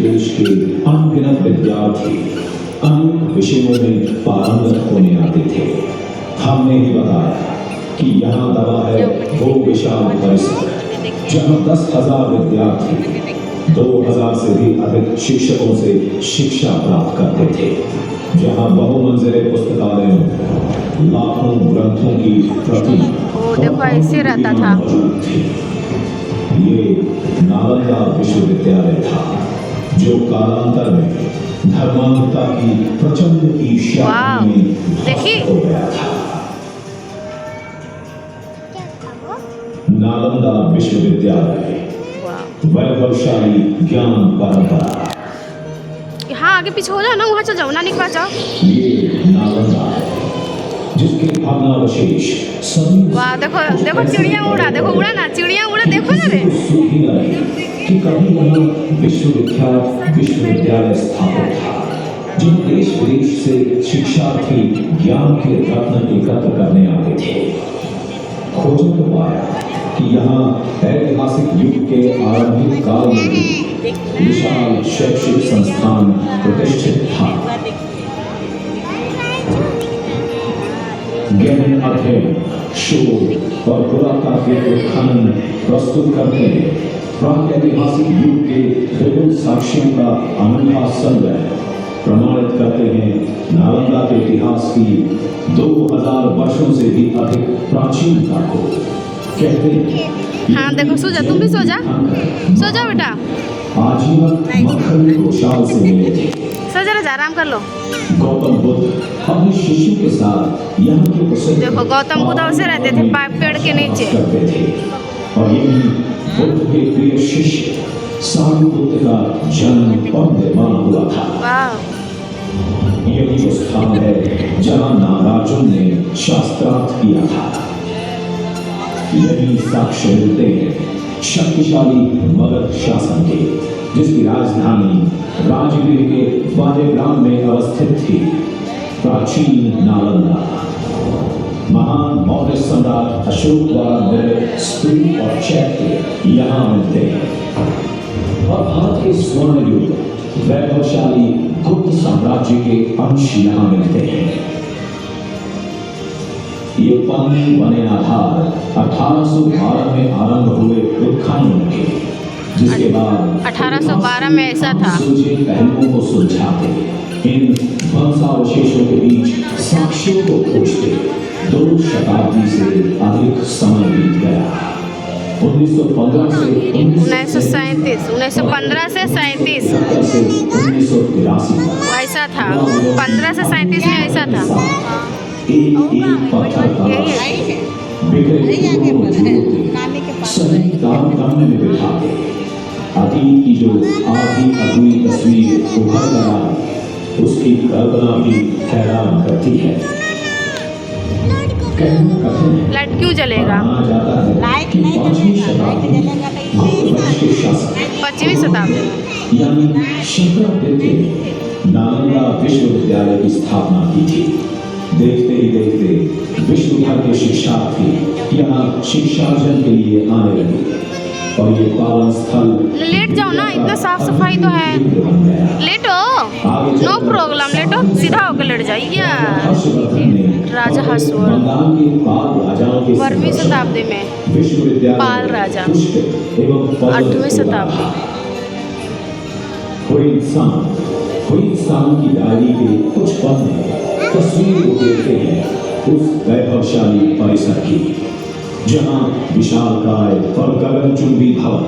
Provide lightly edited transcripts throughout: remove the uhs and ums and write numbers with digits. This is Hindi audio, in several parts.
देश के अनगिनत विद्यार्थी अनेक विषयों में पारंगत होने आते थे। हमने ही बताया कि यहाँ दबा है वो विशाल परिसर जहाँ 10,000 विद्यार्थी 2,000 से भी अधिक शिक्षकों से शिक्षा प्राप्त करते थे, जहाँ बहुमंजिले पुस्तकालयों लाखों ग्रंथों की प्रति देखो ऐसे रहता था। ये नालंदा विश्वविद्यालय था जो कालांतर में धर्मांधता की प्रचंड ईर्ष्या में ध्वस्त हो गया था। नालंदा विश्वविद्यालय वैभवशाली ज्ञान परंपरा। हाँ आगे पीछे हो जाओ ना, वहाँ चल जाओ, नानी के पास जाओ। ये नालंदा है जिसके भग्नावशेष सभी वाह देखो देखो चिड़िया उड़ा, देखो उड़ा ना, चिड़िया उड़ा, देखो ना रे। कि कभी यहाँ विश्वविख्यात विश्वविद्यालय स्थापित था जिन देश विदेश से शिक्षार्थी ज्ञान के रत्न एकत्र करने आते थे। खोजों ने पाया कि यहाँ ऐतिहासिक युग के आरंभिक काल में भी विशाल शैक्षिक संस्थान प्रतिष्ठित था। गहन अध्ययन, शोध और पुरातात्विक उत्खनन प्रस्तुत करते हैं प्रागैतिहासिक युग के विभिन्न साक्ष्यों का अनूठा संग्रह प्रमाणित करते हैं नालंदा के इतिहास की 2000 वर्षों से भी अधिक प्राचीनता को। कहते हैं हाँ देखो, सो जा, तुम भी सो जा, सो जा बेटा। आजीवन मक्खन घोषाल से मिले थे। सो जा, आराम कर लो। गौतम बुद्ध अपने शिष्यों के साथ यहाँ के प्रसिद्ध देखो गौतम बुद्ध ऐसे रहते थे पेड़ के नीचे। करते थे और यही बुद्ध के प्रिय शिष्य सारिपुत्र का जन्म और निर्माण हुआ था। वाह। यही वो स्थान है जहाँ नागार्जुन ने शास्त्रार्थ किया था। यही साक्ष्य मिलते हैं शक्तिशाली मगध शासन के, जिसकी राजधानी राजगीर के वाजेग्राम में अवस्थित थी। प्राचीन नालंदा महान मौर्य सम्राट अशोक द्वारा निर्मित स्तूप और चैत्य यहाँ मिलते हैं और भारत के स्वर्ण युग वैभवशाली गुप्त साम्राज्य के अंश यहाँ मिलते हैं। ये पानी बने आधार 1812 में आरंभ हुए उत्खनन के, जिसके बाद 1812 में ऐसा था। सुलझे पहलुओं को सुलझाते इन ध्वंसावशेषों के बीच साक्ष्यों को खोजते 2 शताब्दी से अधिक समय बीत गया। 1915 से 1937, 1915 से 37 1983 ऐसा था। 15 से 37 में ऐसा था। एक पत्थर का सही काम करने में बिठाते अतीत की जो आधी अधूरी तस्वीर उभर कर आई, उसकी कल्पना भी हैरान करती है। लाइट क्यों जलेगा? लाइट नहीं जलेगा, लाइट 25वीं शताब्दी यानी शंकराचार्य ने नालंदा विश्वविद्यालय की स्थापना की थी। देखते ही देखते विश्व भर के शिक्षार्थी यहाँ शिक्षार्जन के लिए आने लगे और ये पावन स्थल। लेट जाओ ना, इतना साफ सफाई तो है। लेटो, नो प्रॉब्लम, लेटो, सीधा होकर लेट जाइए। राजा हर्षवर्धन 12वीं शताब्दी में, पाल राजा 8वीं शताब्दी। कोई इंसान की डायरी के कुछ पन्ने तस्वीर को देखते हैं उस वैभवशाली परिसर की, जहाँ विशालकाय और गगनचुंबी भवन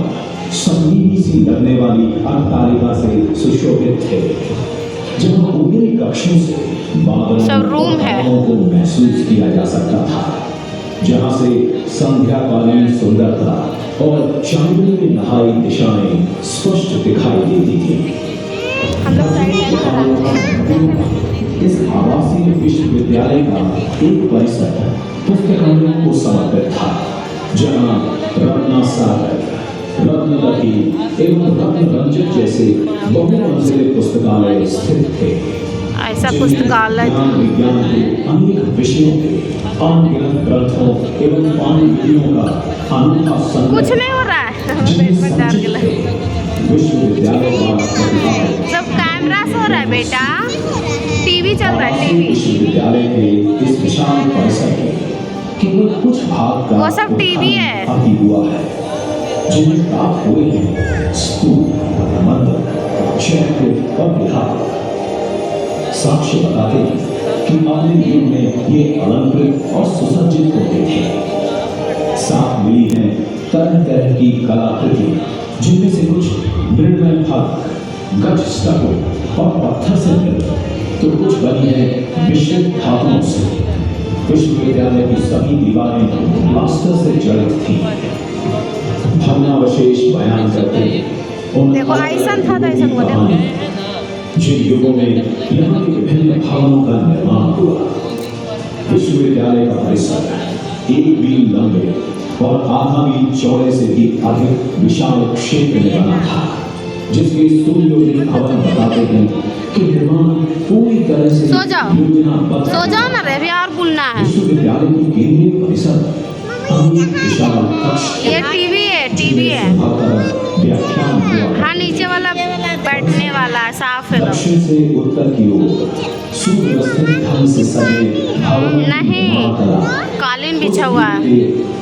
संगीनी सी लगने वाली अट्टालिका से सुशोभित थे, जहाँ ऊपरी कक्षों से सब रूम है को महसूस किया जा सकता था, जहाँ से संध्याकालीन सुंदरता और चांदनी में नहाई दिशाएं स्पष्ट दिखाई देती थी। इस आवासीय विश्वविद्यालय का एक परिसर पुस्तकालयों को समर्पित था, जहाँ रत्नासागर, रत्नदही एवं रत्नरंजन जैसे बहुमंजिले पुस्तकालय स्थित थे। ऐसा पुस्तकालय विज्ञान के अनेक विषयों के अनगिनत ग्रंथों एवं पांडित्यों का अनूठा संग्रह कुछ नहीं हो रहा है। विश्वविद्यालय द्वारा लग रहा है टीवी। विश्वविद्यालय के इस विशाल परिसर के केवल कुछ भाग का वो सब टीवी है। अभी हुआ है, जिनमें प्राप्त हुए हैं स्तूप, मंदिर, चैत्य और विहार। साक्ष्य बताते हैं कि आधुनिक युग में ये अलंकृत और सुसज्जित होते थे। साथ मिली हैं तरह तरह की कलाकृतियां, जिनमें से कुछ मृणमय फलक, गज स्तंभ और पत्थर से निर्मित, तो कुछ बनी है मिश्रित धातुओं से। विश्वविद्यालय की सभी दीवारें प्लास्टर से जड़ित थी। भग्नावशेष बयान करते उन देखो, ऐसा था तो ऐसा हुआ, देखो। जिन युगों में यहाँ के विभिन्न भवनों का निर्माण हुआ। विश्वविद्यालय का परिसर एक मील लंबे और आधा मील चौड़े से भी अधिक विशाल क्षेत्र में बना था, जिसके सुनियोजित भवन बताते हैं कि निर्माण पूरी तरह से सो जाओ ना रे, अभी और बोलना है। विश्वविद्यालय की केंद्रीय परिसर विशाल कक्ष, ये टीवी है, टीवी है। व्याख्यान हुआ। हाँ, नीचे वाला बैठने वाला है, साफ है। दक्षिण से उत्तर की ओर सुव्यवस्थित ढंग से सजे भवन नहीं, कालीन बिछा हुआ है।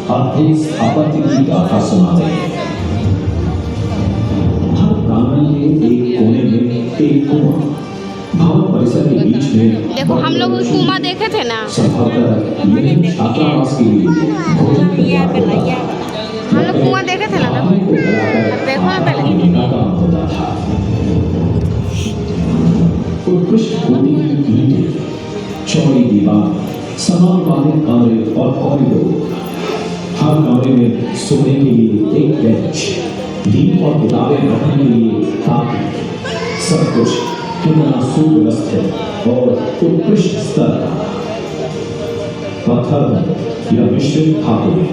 अद्भुत स्थापत्य की गाथा सुनाते हैं। हर प्रांगण के एक कोने में एक कुआं, भवन परिसर के बीच में देखो, हम लोग कुआं देखे थे ना, संभवतः यह छात्रावास के लिए भोजन तैयार होता था। हम लोग कुआं देखे थे ना, देखो ना पहले। काम होता था। उत्कृष्ट कोटि की ईंटें, चौड़ी दीवार, समानुपातिक कमरे और कॉरिडोर, हर कमरे में सोने के लिए एक बेंच, लीड और किताबें रखने के लिए ताकि, सब कुछ कितना सुव्यवस्थित और उत्कृष्ट स्तर का। पत्थर या मिश्रित धातु में,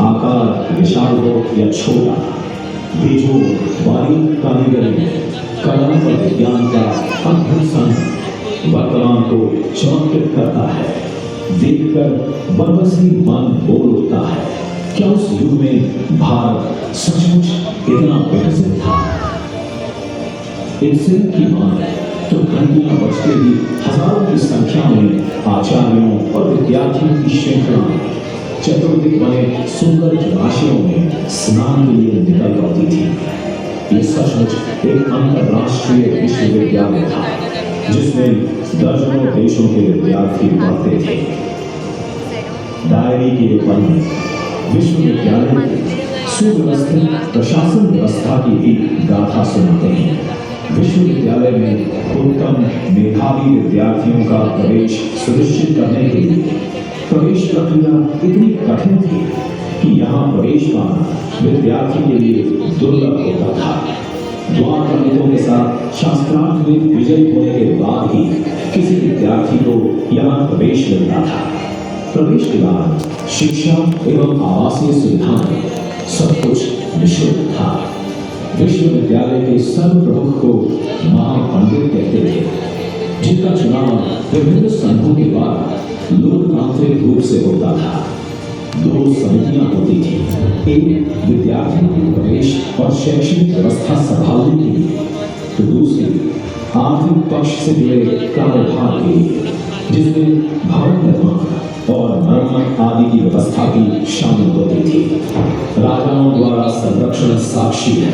आकार विशाल हो या छोटा, बेजोड़ बारीक कारीगरी में कला और विज्ञान का अद्भुत संग वर्तमान को चमत्कृत करता है। देखकर बरबस ही मन बोल उठता है, क्या उस युग में भारत सचमुच इतना विकसित था? इनसे की माने तो घंटियां बजते ही हजारों की संख्या में आचार्यों और विद्यार्थियों की श्रृंखलाएं चतुर्दिक बने सुंदर जलाशयों में स्नान के लिए निकल पड़ती थी। ये सचमुच एक अंतरराष्ट्रीय विश्वविद्यालय था, जिसमें दर्जनों देशों के विद्यार्थी पढ़ते थे। डायरी के पन्ने विश्वविद्यालय में सुव्यवस्थित प्रशासन व्यवस्था की भी गाथा सुनाते हैं। विश्वविद्यालय में उत्तम मेधावी विद्यार्थियों का प्रवेश सुनिश्चित करने के लिए प्रवेश प्रक्रिया इतनी कठिन थी कि यहाँ प्रवेश पाना विद्यार्थी के लिए दुर्लभ होता था। द्वार पंडितों के साथ शास्त्रार्थ में विजय होने के बाद ही किसी विद्यार्थी को यहाँ प्रवेश मिलता था। प्रवेश के बाद शिक्षा एवं आवासीय सुविधाएं सब कुछ निःशुल्क था। विश्वविद्यालय के सर्वप्रमुख को महापंडित कहते थे, जिनका चुनाव विभिन्न संघों के द्वारा लोकतांत्रिक रूप से होता था। दो समितियां होती थी, एक विद्यार्थियों के प्रवेश और शैक्षणिक व्यवस्था संभालने के लिए, तो दूसरी आर्थिक पक्ष से जुड़े कार्यभार के लिए, जिसमें भवन निर्माण और मरम्मत आदि की व्यवस्था भी शामिल होती थी। राजाओं द्वारा संरक्षण साक्षी है,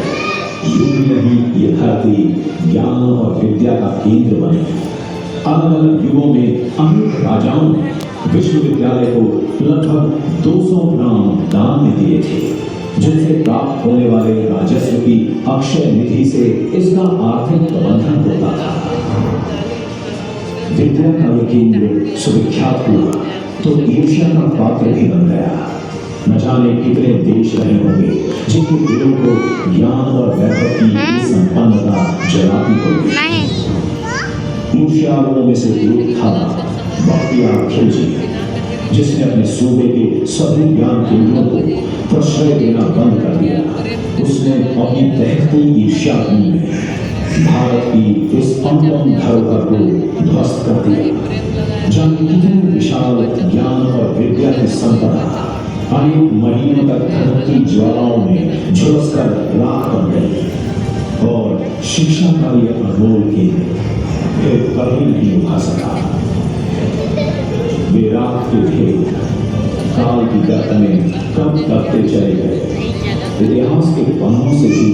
युग में ही ये धरती ज्ञान और विद्या का केंद्र बनी। अलग अलग युगों में अनेक राजाओं ने विश्वविद्यालय को लगभग 200 ग्राम दान में दिए थे, जिनसे प्राप्त होने वाले राजस्व की अक्षय निधि से इसका आर्थिक प्रबंधन होता था। विद्या का ये केंद्र सुविख्यात हुआ तो ईर्ष्या का पात्र भी बन गया। न जाने कितने देश रहे होंगे जिनके दिलों को ज्ञान और वैभव की संपन्नता जलाती होगी। ईर्ष्याओं में से एक था बख्तियार खिलजी, जिसने अपने सूबे के सभी ज्ञान केंद्रों को प्रश्रय देना बंद कर दिया। उसने अपनी दहकती ईर्ष्या में भारत की इस अनुपम धरोहर को ध्वस्त कर दिया। जहाँ कितने विशाल ज्ञान और विद्या की संपदा अनेक महीनों तक धरती ज्वालाओं में झुलसकर राख बन गई। और शिक्षा का ये अनमोल केंद्र फिर कभी नहीं उठा सका। वे रात के भेद काल की गर्दनें कब तकते चले गए, इतिहास के पन्नों से भी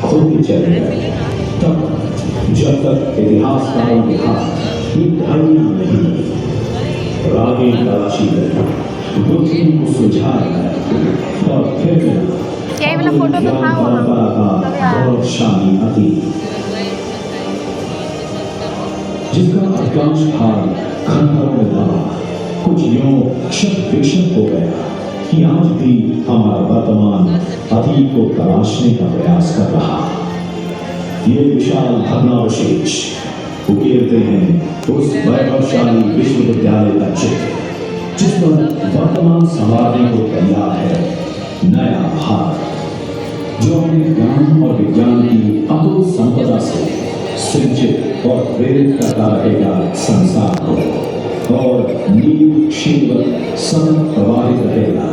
खोते चले गए, तब जब तक इतिहासकारों के हाथ ये घड़ियां नहीं रागे तलाशी गई, बुद्धियों को सुलझाया गया और फिर यही वाला फोटो तो था वहाँ। परंपरा का गौरवशाली अतीत जिसका अधिकांश भाग खंडहरों में दबा कुछ यूं शत विक्षत हो गया कि आज भी हमारा वर्तमान अतीत को तलाशने का प्रयास कर रहा। ये विशाल भग्नावशेष उकेरते हैं उस वैभवशाली विश्वविद्यालय का चित्र जिस पर वर्तमान संवारने को तैयार है नया भारत, जो अपने ज्ञान और विज्ञान की अतुल संपदा से सिंचित और प्रेरित करता रहेगा संसार को, और नील क्षीण सतत प्रवाहित रहेगा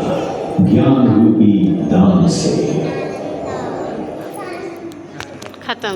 ज्ञान रूपी दान से। खत्म।